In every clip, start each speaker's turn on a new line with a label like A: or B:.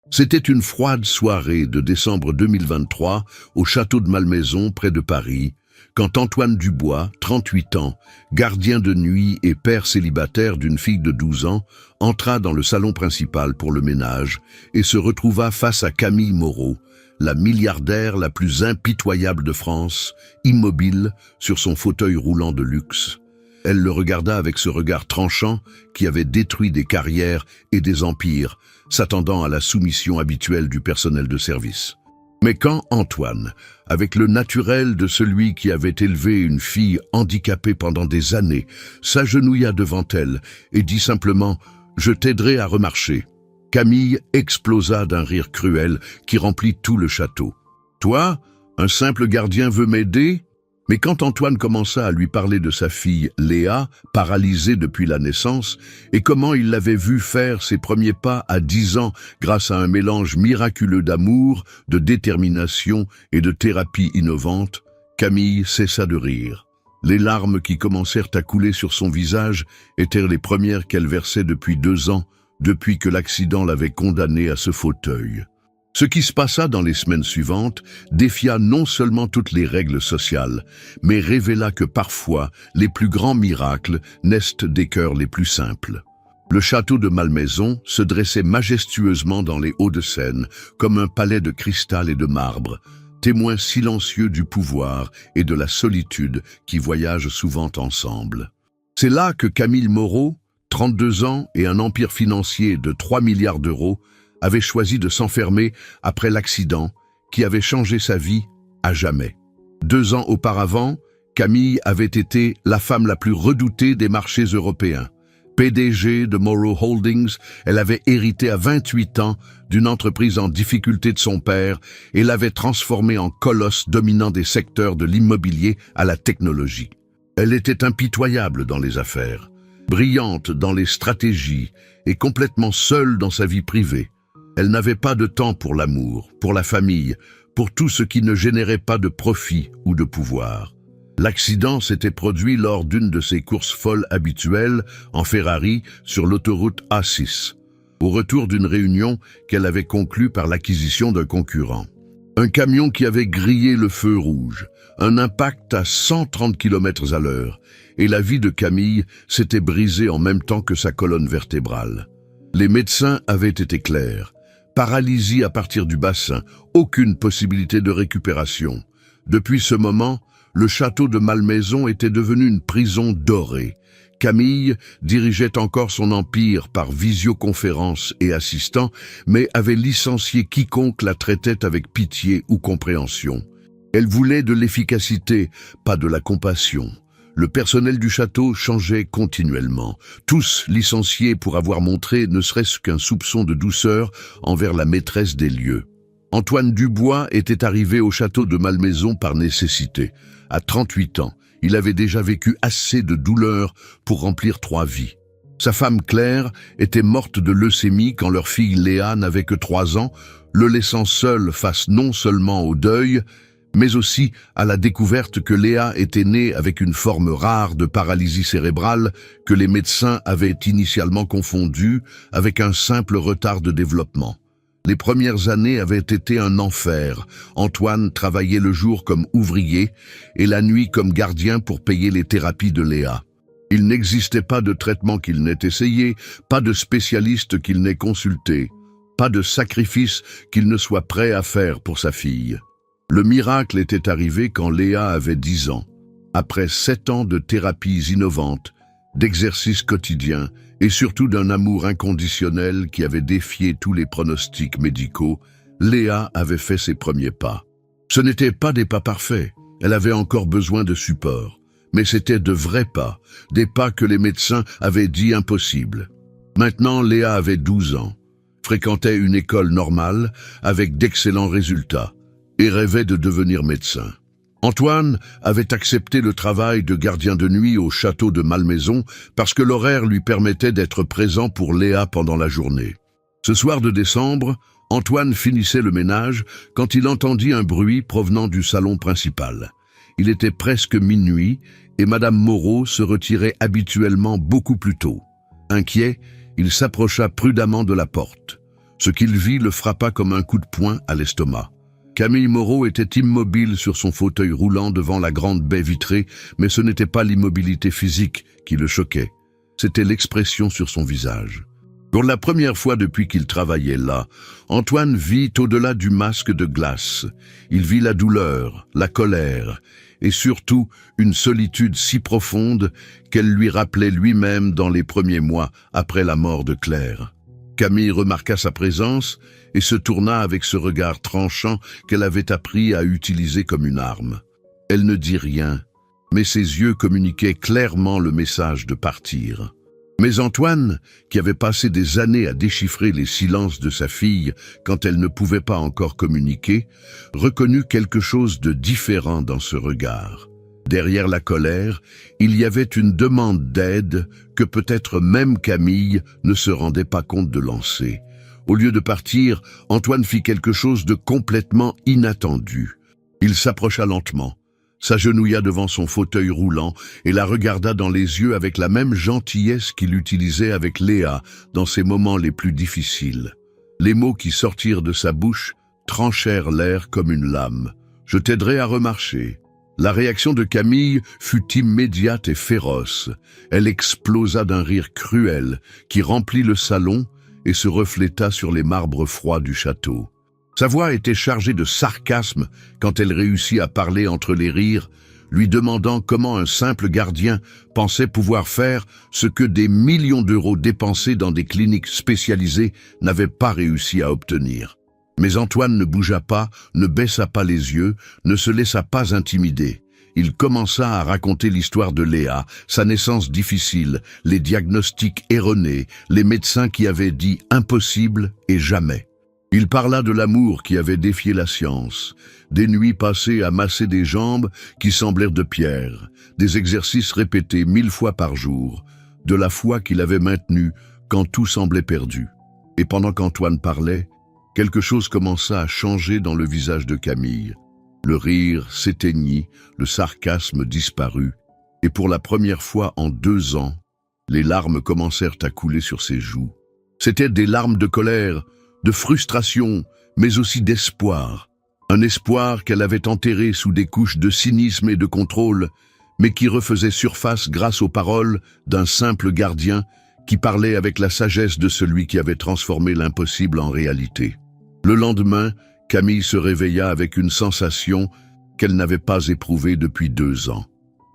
A: C'était une froide soirée de décembre 2023 au château de Malmaison près de Paris, quand Antoine Dubois, 38 ans, gardien de nuit et père célibataire d'une fille de 12 ans, entra dans le salon principal pour le ménage et se retrouva face à Camille Moreau, la milliardaire la plus impitoyable de France, immobile sur son fauteuil roulant de luxe. Elle le regarda avec ce regard tranchant qui avait détruit des carrières et des empires, s'attendant à la soumission habituelle du personnel de service. Mais quand Antoine, avec le naturel de celui qui avait élevé une fille handicapée pendant des années, s'agenouilla devant elle et dit simplement « Je t'aiderai à remarcher », Camille explosa d'un rire cruel qui remplit tout le château. « Toi, un simple gardien veut m'aider ?» Mais quand Antoine commença à lui parler de sa fille Léa, paralysée depuis la naissance, et comment il l'avait vue faire ses premiers pas à 10 ans grâce à un mélange miraculeux d'amour, de détermination et de thérapie innovante, Camille cessa de rire. Les larmes qui commencèrent à couler sur son visage étaient les premières qu'elle versait depuis 2 ans, depuis que l'accident l'avait condamnée à ce fauteuil. Ce qui se passa dans les semaines suivantes défia non seulement toutes les règles sociales, mais révéla que parfois les plus grands miracles naissent des cœurs les plus simples. Le château de Malmaison se dressait majestueusement dans les Hauts-de-Seine, comme un palais de cristal et de marbre, témoin silencieux du pouvoir et de la solitude qui voyagent souvent ensemble. C'est là que Camille Moreau, 32 ans et un empire financier de 3 milliards d'euros, avait choisi de s'enfermer après l'accident qui avait changé sa vie à jamais. 2 ans auparavant, Camille avait été la femme la plus redoutée des marchés européens. PDG de Moreau Holdings, elle avait hérité à 28 ans d'une entreprise en difficulté de son père et l'avait transformée en colosse dominant des secteurs de l'immobilier à la technologie. Elle était impitoyable dans les affaires, brillante dans les stratégies et complètement seule dans sa vie privée. Elle n'avait pas de temps pour l'amour, pour la famille, pour tout ce qui ne générait pas de profit ou de pouvoir. L'accident s'était produit lors d'une de ses courses folles habituelles en Ferrari sur l'autoroute A6, au retour d'une réunion qu'elle avait conclue par l'acquisition d'un concurrent. Un camion qui avait grillé le feu rouge, un impact à 130 km à l'heure, et la vie de Camille s'était brisée en même temps que sa colonne vertébrale. Les médecins avaient été clairs. Paralysie à partir du bassin, aucune possibilité de récupération. Depuis ce moment, le château de Malmaison était devenu une prison dorée. Camille dirigeait encore son empire par visioconférence et assistant, mais avait licencié quiconque la traitait avec pitié ou compréhension. Elle voulait de l'efficacité, pas de la compassion. Le personnel du château changeait continuellement, tous licenciés pour avoir montré ne serait-ce qu'un soupçon de douceur envers la maîtresse des lieux. Antoine Dubois était arrivé au château de Malmaison par nécessité. À 38 ans, il avait déjà vécu assez de douleurs pour remplir 3 vies. Sa femme Claire était morte de leucémie quand leur fille Léa n'avait que 3 ans, le laissant seul face non seulement au deuil, mais aussi à la découverte que Léa était née avec une forme rare de paralysie cérébrale que les médecins avaient initialement confondue avec un simple retard de développement. Les premières années avaient été un enfer. Antoine travaillait le jour comme ouvrier et la nuit comme gardien pour payer les thérapies de Léa. Il n'existait pas de traitement qu'il n'ait essayé, pas de spécialiste qu'il n'ait consulté, pas de sacrifice qu'il ne soit prêt à faire pour sa fille. Le miracle était arrivé quand Léa avait 10 ans. Après 7 ans de thérapies innovantes, d'exercices quotidiens et surtout d'un amour inconditionnel qui avait défié tous les pronostics médicaux, Léa avait fait ses premiers pas. Ce n'étaient pas des pas parfaits, elle avait encore besoin de support, mais c'était de vrais pas, des pas que les médecins avaient dit impossibles. Maintenant, Léa avait 12 ans, fréquentait une école normale avec d'excellents résultats, et rêvait de devenir médecin. Antoine avait accepté le travail de gardien de nuit au château de Malmaison parce que l'horaire lui permettait d'être présent pour Léa pendant la journée. Ce soir de décembre, Antoine finissait le ménage quand il entendit un bruit provenant du salon principal. Il était presque minuit et Madame Moreau se retirait habituellement beaucoup plus tôt. Inquiet, il s'approcha prudemment de la porte. Ce qu'il vit le frappa comme un coup de poing à l'estomac. Camille Moreau était immobile sur son fauteuil roulant devant la grande baie vitrée, mais ce n'était pas l'immobilité physique qui le choquait. C'était l'expression sur son visage. Pour la première fois depuis qu'il travaillait là, Antoine vit au-delà du masque de glace. Il vit la douleur, la colère et surtout une solitude si profonde qu'elle lui rappelait lui-même dans les premiers mois après la mort de Claire. Camille remarqua sa présence et se tourna avec ce regard tranchant qu'elle avait appris à utiliser comme une arme. Elle ne dit rien, mais ses yeux communiquaient clairement le message de partir. Mais Antoine, qui avait passé des années à déchiffrer les silences de sa fille quand elle ne pouvait pas encore communiquer, reconnut quelque chose de différent dans ce regard. Derrière la colère, il y avait une demande d'aide que peut-être même Camille ne se rendait pas compte de lancer. Au lieu de partir, Antoine fit quelque chose de complètement inattendu. Il s'approcha lentement, s'agenouilla devant son fauteuil roulant et la regarda dans les yeux avec la même gentillesse qu'il utilisait avec Léa dans ses moments les plus difficiles. Les mots qui sortirent de sa bouche tranchèrent l'air comme une lame. « Je t'aiderai à remarcher ». La réaction de Camille fut immédiate et féroce. Elle explosa d'un rire cruel qui remplit le salon et se refléta sur les marbres froids du château. Sa voix était chargée de sarcasme quand elle réussit à parler entre les rires, lui demandant comment un simple gardien pensait pouvoir faire ce que des millions d'euros dépensés dans des cliniques spécialisées n'avaient pas réussi à obtenir. Mais Antoine ne bougea pas, ne baissa pas les yeux, ne se laissa pas intimider. Il commença à raconter l'histoire de Léa, sa naissance difficile, les diagnostics erronés, les médecins qui avaient dit impossible et jamais. Il parla de l'amour qui avait défié la science, des nuits passées à masser des jambes qui semblèrent de pierre, des exercices répétés 1000 fois par jour, de la foi qu'il avait maintenue quand tout semblait perdu. Et pendant qu'Antoine parlait, quelque chose commença à changer dans le visage de Camille. Le rire s'éteignit, le sarcasme disparut, et pour la première fois en 2 ans, les larmes commencèrent à couler sur ses joues. C'étaient des larmes de colère, de frustration, mais aussi d'espoir. Un espoir qu'elle avait enterré sous des couches de cynisme et de contrôle, mais qui refaisait surface grâce aux paroles d'un simple gardien qui parlait avec la sagesse de celui qui avait transformé l'impossible en réalité. Le lendemain, Camille se réveilla avec une sensation qu'elle n'avait pas éprouvée depuis 2 ans,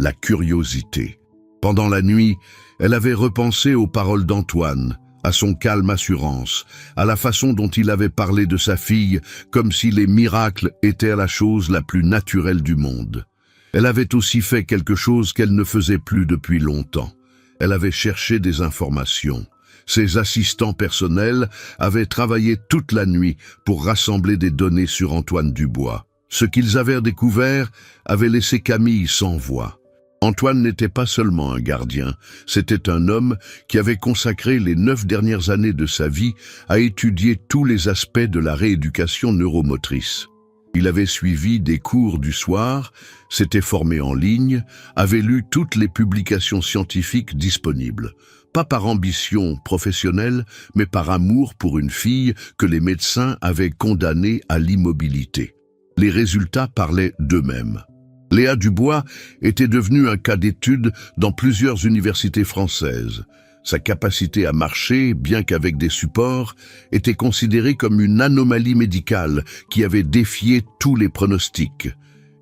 A: la curiosité. Pendant la nuit, elle avait repensé aux paroles d'Antoine, à son calme assurance, à la façon dont il avait parlé de sa fille, comme si les miracles étaient la chose la plus naturelle du monde. Elle avait aussi fait quelque chose qu'elle ne faisait plus depuis longtemps. Elle avait cherché des informations. Ses assistants personnels avaient travaillé toute la nuit pour rassembler des données sur Antoine Dubois. Ce qu'ils avaient découvert avait laissé Camille sans voix. Antoine n'était pas seulement un gardien, c'était un homme qui avait consacré les 9 dernières années de sa vie à étudier tous les aspects de la rééducation neuromotrice. Il avait suivi des cours du soir, s'était formé en ligne, avait lu toutes les publications scientifiques disponibles. Pas par ambition professionnelle, mais par amour pour une fille que les médecins avaient condamnée à l'immobilité. Les résultats parlaient d'eux-mêmes. Léa Dubois était devenue un cas d'étude dans plusieurs universités françaises. Sa capacité à marcher, bien qu'avec des supports, était considérée comme une anomalie médicale qui avait défié tous les pronostics.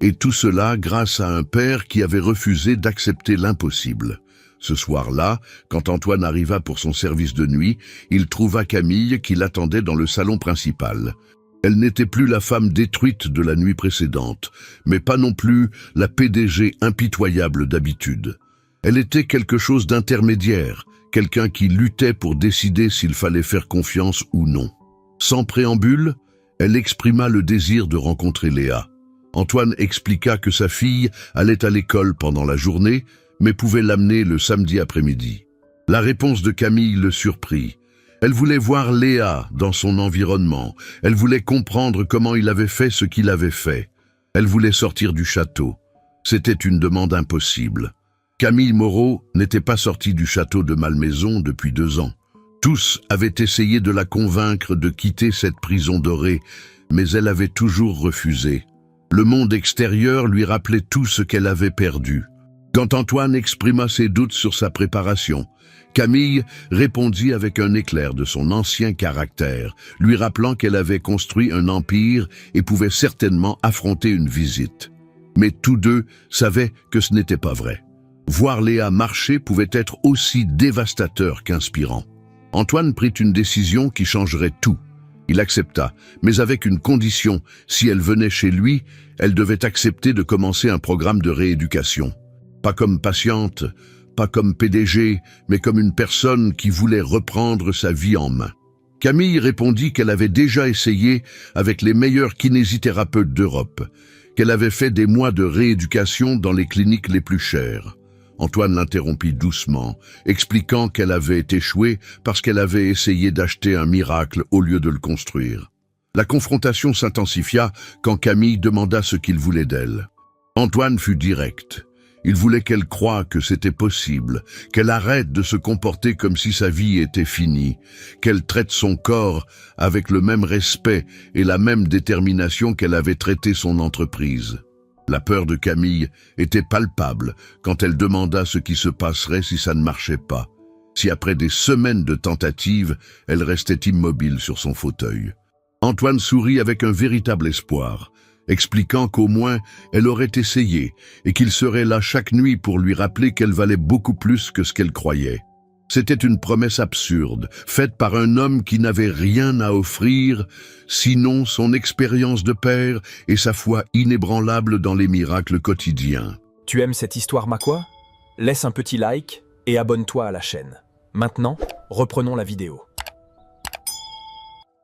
A: Et tout cela grâce à un père qui avait refusé d'accepter l'impossible. Ce soir-là, quand Antoine arriva pour son service de nuit, il trouva Camille qui l'attendait dans le salon principal. Elle n'était plus la femme détruite de la nuit précédente, mais pas non plus la PDG impitoyable d'habitude. Elle était quelque chose d'intermédiaire, quelqu'un qui luttait pour décider s'il fallait faire confiance ou non. Sans préambule, elle exprima le désir de rencontrer Léa. Antoine expliqua que sa fille allait à l'école pendant la journée, mais pouvait l'amener le samedi après-midi. La réponse de Camille le surprit. Elle voulait voir Léa dans son environnement. Elle voulait comprendre comment il avait fait ce qu'il avait fait. Elle voulait sortir du château. C'était une demande impossible. Camille Moreau n'était pas sortie du château de Malmaison depuis 2 ans. Tous avaient essayé de la convaincre de quitter cette prison dorée, mais elle avait toujours refusé. Le monde extérieur lui rappelait tout ce qu'elle avait perdu. Quand Antoine exprima ses doutes sur sa préparation, Camille répondit avec un éclair de son ancien caractère, lui rappelant qu'elle avait construit un empire et pouvait certainement affronter une visite. Mais tous deux savaient que ce n'était pas vrai. Voir Léa marcher pouvait être aussi dévastateur qu'inspirant. Antoine prit une décision qui changerait tout. Il accepta, mais avec une condition: si elle venait chez lui, elle devait accepter de commencer un programme de rééducation. Pas comme patiente, pas comme PDG, mais comme une personne qui voulait reprendre sa vie en main. Camille répondit qu'elle avait déjà essayé avec les meilleurs kinésithérapeutes d'Europe, qu'elle avait fait des mois de rééducation dans les cliniques les plus chères. Antoine l'interrompit doucement, expliquant qu'elle avait échoué parce qu'elle avait essayé d'acheter un miracle au lieu de le construire. La confrontation s'intensifia quand Camille demanda ce qu'il voulait d'elle. Antoine fut direct. Il voulait qu'elle croie que c'était possible, qu'elle arrête de se comporter comme si sa vie était finie, qu'elle traite son corps avec le même respect et la même détermination qu'elle avait traité son entreprise. La peur de Camille était palpable quand elle demanda ce qui se passerait si ça ne marchait pas, si après des semaines de tentatives, elle restait immobile sur son fauteuil. Antoine sourit avec un véritable espoir, expliquant qu'au moins elle aurait essayé et qu'il serait là chaque nuit pour lui rappeler qu'elle valait beaucoup plus que ce qu'elle croyait. C'était une promesse absurde, faite par un homme qui n'avait rien à offrir, sinon son expérience de père et sa foi inébranlable dans les miracles quotidiens.
B: Tu aimes cette histoire, Makwa? Laisse un petit like et abonne-toi à la chaîne. Maintenant, reprenons la vidéo.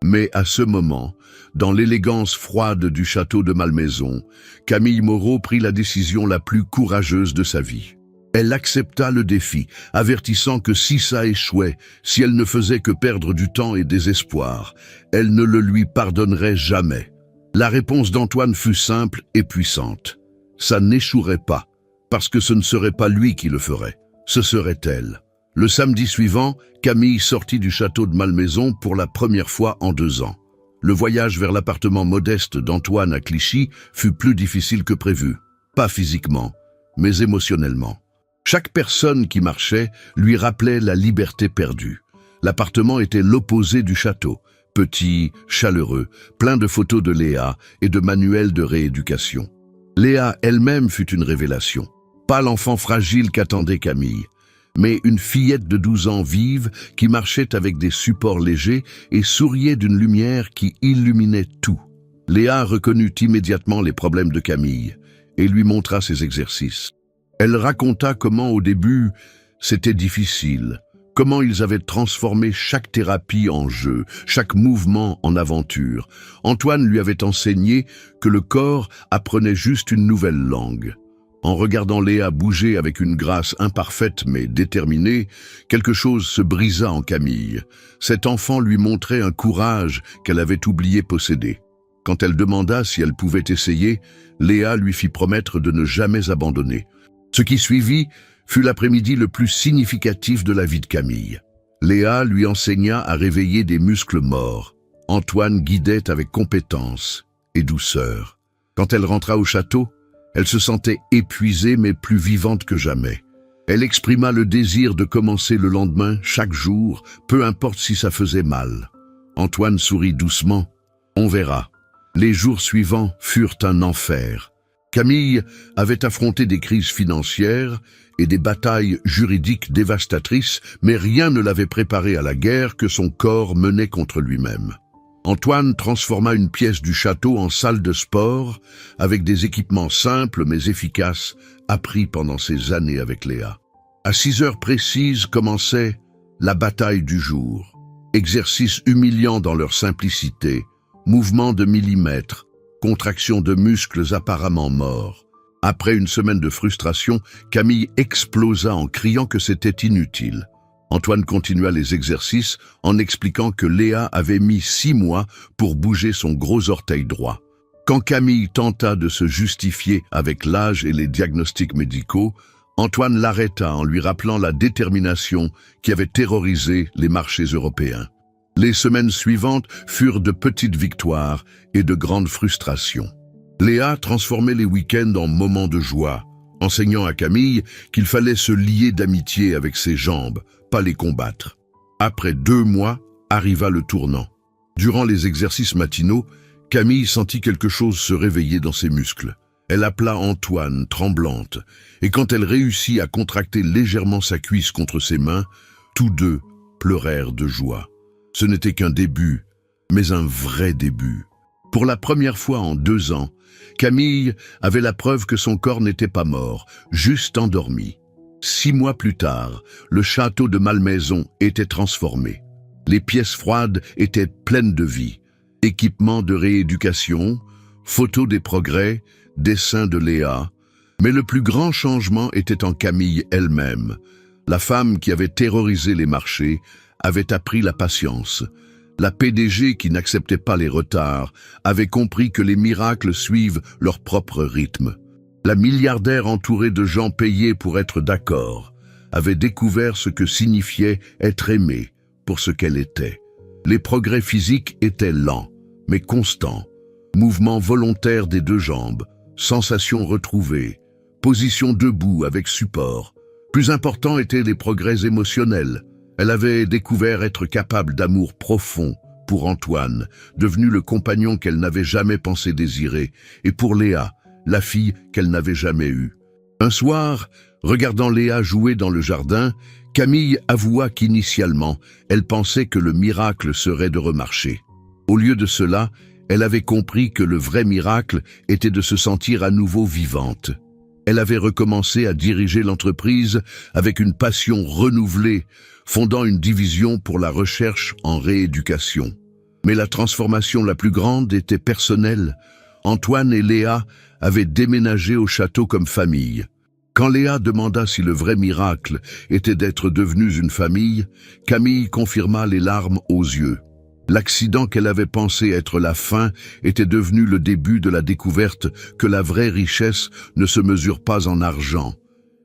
A: Mais à ce moment, dans l'élégance froide du château de Malmaison, Camille Moreau prit la décision la plus courageuse de sa vie. Elle accepta le défi, avertissant que si ça échouait, si elle ne faisait que perdre du temps et des espoirs, elle ne le lui pardonnerait jamais. La réponse d'Antoine fut simple et puissante. Ça n'échouerait pas, parce que ce ne serait pas lui qui le ferait, ce serait elle. Le samedi suivant, Camille sortit du château de Malmaison pour la première fois en 2 ans. Le voyage vers l'appartement modeste d'Antoine à Clichy fut plus difficile que prévu, pas physiquement, mais émotionnellement. Chaque personne qui marchait lui rappelait la liberté perdue. L'appartement était l'opposé du château, petit, chaleureux, plein de photos de Léa et de manuels de rééducation. Léa elle-même fut une révélation. Pas l'enfant fragile qu'attendait Camille, mais une fillette de 12 ans vive qui marchait avec des supports légers et souriait d'une lumière qui illuminait tout. Léa reconnut immédiatement les problèmes de Camille et lui montra ses exercices. Elle raconta comment au début, c'était difficile, comment ils avaient transformé chaque thérapie en jeu, chaque mouvement en aventure. Antoine lui avait enseigné que le corps apprenait juste une nouvelle langue. En regardant Léa bouger avec une grâce imparfaite mais déterminée, quelque chose se brisa en Camille. Cet enfant lui montrait un courage qu'elle avait oublié posséder. Quand elle demanda si elle pouvait essayer, Léa lui fit promettre de ne jamais abandonner. Ce qui suivit fut l'après-midi le plus significatif de la vie de Camille. Léa lui enseigna à réveiller des muscles morts. Antoine guidait avec compétence et douceur. Quand elle rentra au château, elle se sentait épuisée mais plus vivante que jamais. Elle exprima le désir de commencer le lendemain, chaque jour, peu importe si ça faisait mal. Antoine sourit doucement. On verra. Les jours suivants furent un enfer. Camille avait affronté des crises financières et des batailles juridiques dévastatrices, mais rien ne l'avait préparé à la guerre que son corps menait contre lui-même. Antoine transforma une pièce du château en salle de sport, avec des équipements simples mais efficaces, appris pendant ces années avec Léa. À 6 heures précises commençait la bataille du jour. Exercices humiliants dans leur simplicité, mouvements de millimètres, contraction de muscles apparemment morts. Après une semaine de frustration, Camille explosa en criant que c'était inutile. Antoine continua les exercices en expliquant que Léa avait mis 6 mois pour bouger son gros orteil droit. Quand Camille tenta de se justifier avec l'âge et les diagnostics médicaux, Antoine l'arrêta en lui rappelant la détermination qui avait terrorisé les marchés européens. Les semaines suivantes furent de petites victoires et de grandes frustrations. Léa transformait les week-ends en moments de joie, enseignant à Camille qu'il fallait se lier d'amitié avec ses jambes, pas les combattre. Après 2 mois, arriva le tournant. Durant les exercices matinaux, Camille sentit quelque chose se réveiller dans ses muscles. Elle appela Antoine, tremblante, et quand elle réussit à contracter légèrement sa cuisse contre ses mains, tous deux pleurèrent de joie. Ce n'était qu'un début, mais un vrai début. Pour la première fois en 2 ans, Camille avait la preuve que son corps n'était pas mort, juste endormi. 6 mois plus tard, le château de Malmaison était transformé. Les pièces froides étaient pleines de vie. Équipements de rééducation, photos des progrès, dessins de Léa. Mais le plus grand changement était en Camille elle-même. La femme qui avait terrorisé les marchés avait appris la patience. La PDG qui n'acceptait pas les retards avait compris que les miracles suivent leur propre rythme. La milliardaire entourée de gens payés pour être d'accord avait découvert ce que signifiait être aimée pour ce qu'elle était. Les progrès physiques étaient lents, mais constants. Mouvements volontaires des 2 jambes, sensations retrouvées, position debout avec support. Plus importants étaient les progrès émotionnels. Elle avait découvert être capable d'amour profond pour Antoine, devenu le compagnon qu'elle n'avait jamais pensé désirer, et pour Léa, la fille qu'elle n'avait jamais eue. Un soir, regardant Léa jouer dans le jardin, Camille avoua qu'initialement, elle pensait que le miracle serait de remarcher. Au lieu de cela, elle avait compris que le vrai miracle était de se sentir à nouveau vivante. Elle avait recommencé à diriger l'entreprise avec une passion renouvelée, fondant une division pour la recherche en rééducation. Mais la transformation la plus grande était personnelle. Antoine et Léa avaient déménagé au château comme famille. Quand Léa demanda si le vrai miracle était d'être devenus une famille, Camille confirma les larmes aux yeux. L'accident qu'elle avait pensé être la fin était devenu le début de la découverte que la vraie richesse ne se mesure pas en argent,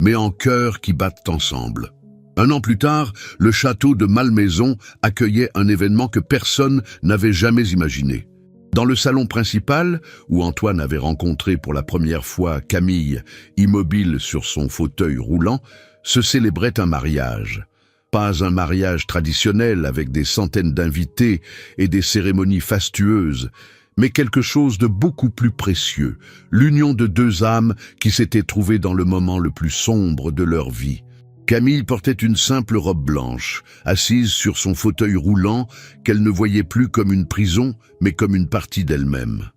A: mais en cœurs qui battent ensemble. 1 an plus tard, le château de Malmaison accueillait un événement que personne n'avait jamais imaginé. Dans le salon principal, où Antoine avait rencontré pour la première fois Camille, immobile sur son fauteuil roulant, se célébrait un mariage. Pas un mariage traditionnel avec des centaines d'invités et des cérémonies fastueuses, mais quelque chose de beaucoup plus précieux, l'union de 2 âmes qui s'étaient trouvées dans le moment le plus sombre de leur vie. Camille portait une simple robe blanche, assise sur son fauteuil roulant qu'elle ne voyait plus comme une prison, mais comme une partie d'elle-même.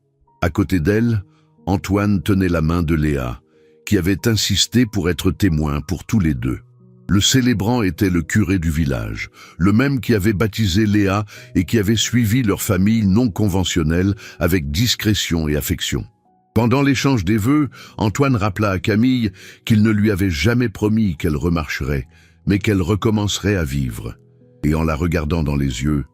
A: À côté d'elle, Antoine tenait la main de Léa, qui avait insisté pour être témoin pour tous les 2. Le célébrant était le curé du village, le même qui avait baptisé Léa et qui avait suivi leur famille non conventionnelle avec discrétion et affection. Pendant l'échange des vœux, Antoine rappela à Camille qu'il ne lui avait jamais promis qu'elle remarcherait, mais qu'elle recommencerait à vivre. Et en la regardant dans les yeux,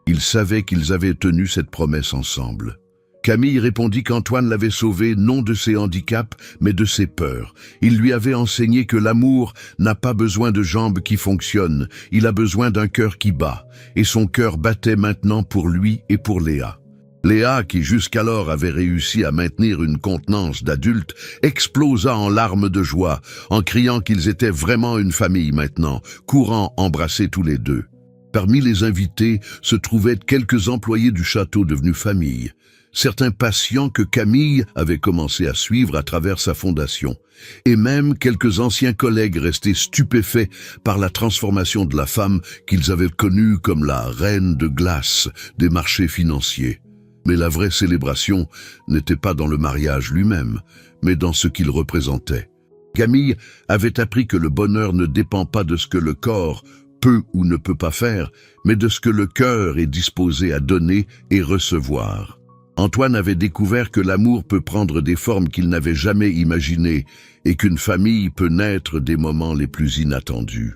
A: il savait qu'ils avaient tenu cette promesse ensemble. Camille répondit qu'Antoine l'avait sauvé non de ses handicaps, mais de ses peurs. Il lui avait enseigné que l'amour n'a pas besoin de jambes qui fonctionnent, il a besoin d'un cœur qui bat, et son cœur battait maintenant pour lui et pour Léa. Léa, qui jusqu'alors avait réussi à maintenir une contenance d'adulte, explosa en larmes de joie, en criant qu'ils étaient vraiment une famille maintenant, courant embrasser tous les 2. Parmi les invités se trouvaient quelques employés du château devenus famille, certains patients que Camille avait commencé à suivre à travers sa fondation, et même quelques anciens collègues restés stupéfaits par la transformation de la femme qu'ils avaient connue comme la reine de glace des marchés financiers. Mais la vraie célébration n'était pas dans le mariage lui-même, mais dans ce qu'il représentait. Camille avait appris que le bonheur ne dépend pas de ce que le corps peut ou ne peut pas faire, mais de ce que le cœur est disposé à donner et recevoir. Antoine avait découvert que l'amour peut prendre des formes qu'il n'avait jamais imaginées et qu'une famille peut naître des moments les plus inattendus.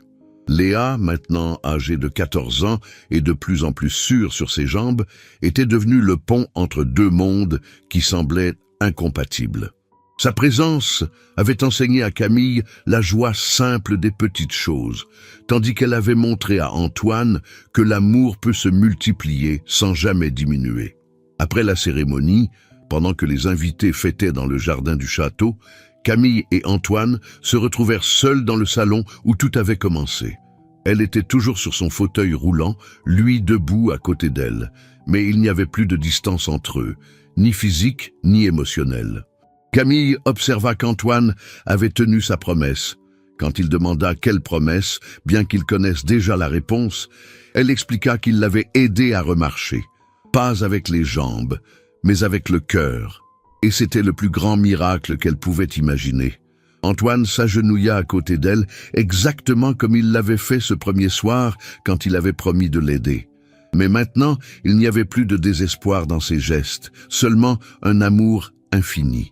A: Léa, maintenant âgée de 14 ans et de plus en plus sûre sur ses jambes, était devenue le pont entre 2 mondes qui semblaient incompatibles. Sa présence avait enseigné à Camille la joie simple des petites choses, tandis qu'elle avait montré à Antoine que l'amour peut se multiplier sans jamais diminuer. Après la cérémonie, pendant que les invités fêtaient dans le jardin du château, Camille et Antoine se retrouvèrent seuls dans le salon où tout avait commencé. Elle était toujours sur son fauteuil roulant, lui debout à côté d'elle, mais il n'y avait plus de distance entre eux, ni physique ni émotionnelle. Camille observa qu'Antoine avait tenu sa promesse. Quand il demanda quelle promesse, bien qu'il connaisse déjà la réponse, elle expliqua qu'il l'avait aidé à remarcher, pas avec les jambes, mais avec le cœur. Et c'était le plus grand miracle qu'elle pouvait imaginer. Antoine s'agenouilla à côté d'elle, exactement comme il l'avait fait ce premier soir quand il avait promis de l'aider. Mais maintenant, il n'y avait plus de désespoir dans ses gestes, seulement un amour infini.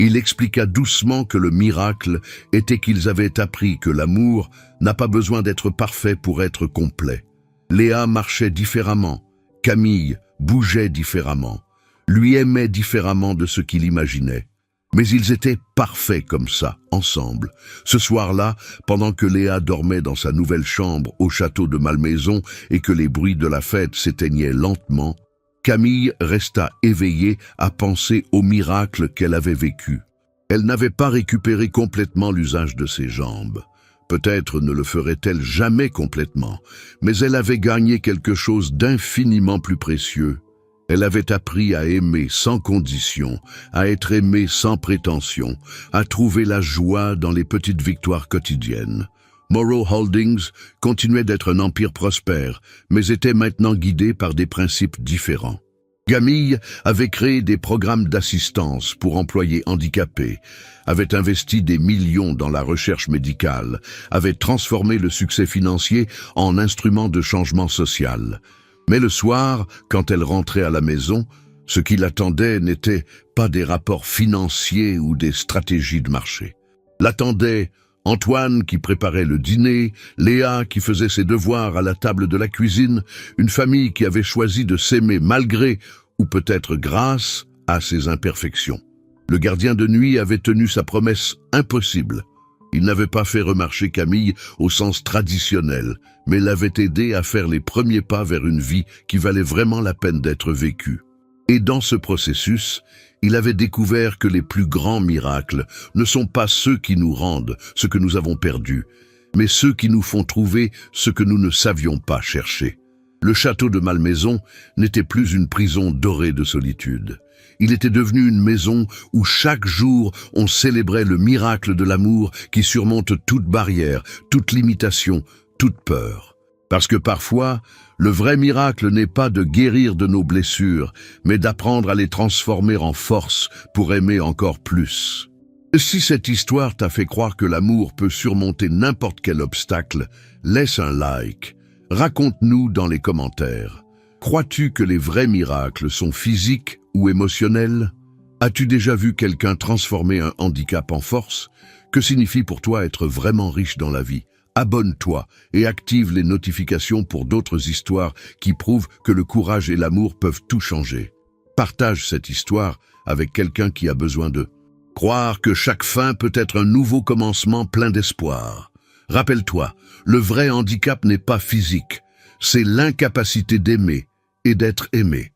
A: Il expliqua doucement que le miracle était qu'ils avaient appris que l'amour n'a pas besoin d'être parfait pour être complet. Léa marchait différemment, Camille bougeait différemment, lui aimait différemment de ce qu'il imaginait. Mais ils étaient parfaits comme ça, ensemble. Ce soir-là, pendant que Léa dormait dans sa nouvelle chambre au château de Malmaison et que les bruits de la fête s'éteignaient lentement, Camille resta éveillée à penser au miracle qu'elle avait vécu. Elle n'avait pas récupéré complètement l'usage de ses jambes. Peut-être ne le ferait-elle jamais complètement, mais elle avait gagné quelque chose d'infiniment plus précieux. Elle avait appris à aimer sans condition, à être aimée sans prétention, à trouver la joie dans les petites victoires quotidiennes. Morrow Holdings continuait d'être un empire prospère, mais était maintenant guidé par des principes différents. Camille avait créé des programmes d'assistance pour employés handicapés, avait investi des millions dans la recherche médicale, avait transformé le succès financier en instrument de changement social. Mais le soir, quand elle rentrait à la maison, ce qui l'attendait n'était pas des rapports financiers ou des stratégies de marché. L'attendait Antoine qui préparait le dîner, Léa qui faisait ses devoirs à la table de la cuisine, une famille qui avait choisi de s'aimer malgré, ou peut-être grâce, à ses imperfections. Le gardien de nuit avait tenu sa promesse impossible. Il n'avait pas fait remarcher Camille au sens traditionnel, mais l'avait aidé à faire les premiers pas vers une vie qui valait vraiment la peine d'être vécue. Et dans ce processus, il avait découvert que les plus grands miracles ne sont pas ceux qui nous rendent ce que nous avons perdu, mais ceux qui nous font trouver ce que nous ne savions pas chercher. Le château de Malmaison n'était plus une prison dorée de solitude. Il était devenu une maison où chaque jour on célébrait le miracle de l'amour qui surmonte toute barrière, toute limitation, toute peur. Parce que parfois, le vrai miracle n'est pas de guérir de nos blessures, mais d'apprendre à les transformer en force pour aimer encore plus. Si cette histoire t'a fait croire que l'amour peut surmonter n'importe quel obstacle, laisse un like. Raconte-nous dans les commentaires. Crois-tu que les vrais miracles sont physiques ou émotionnels? As-tu déjà vu quelqu'un transformer un handicap en force? Que signifie pour toi être vraiment riche dans la vie? Abonne-toi et active les notifications pour d'autres histoires qui prouvent que le courage et l'amour peuvent tout changer. Partage cette histoire avec quelqu'un qui a besoin d'eux. Croire que chaque fin peut être un nouveau commencement plein d'espoir. Rappelle-toi, le vrai handicap n'est pas physique, c'est l'incapacité d'aimer et d'être aimé.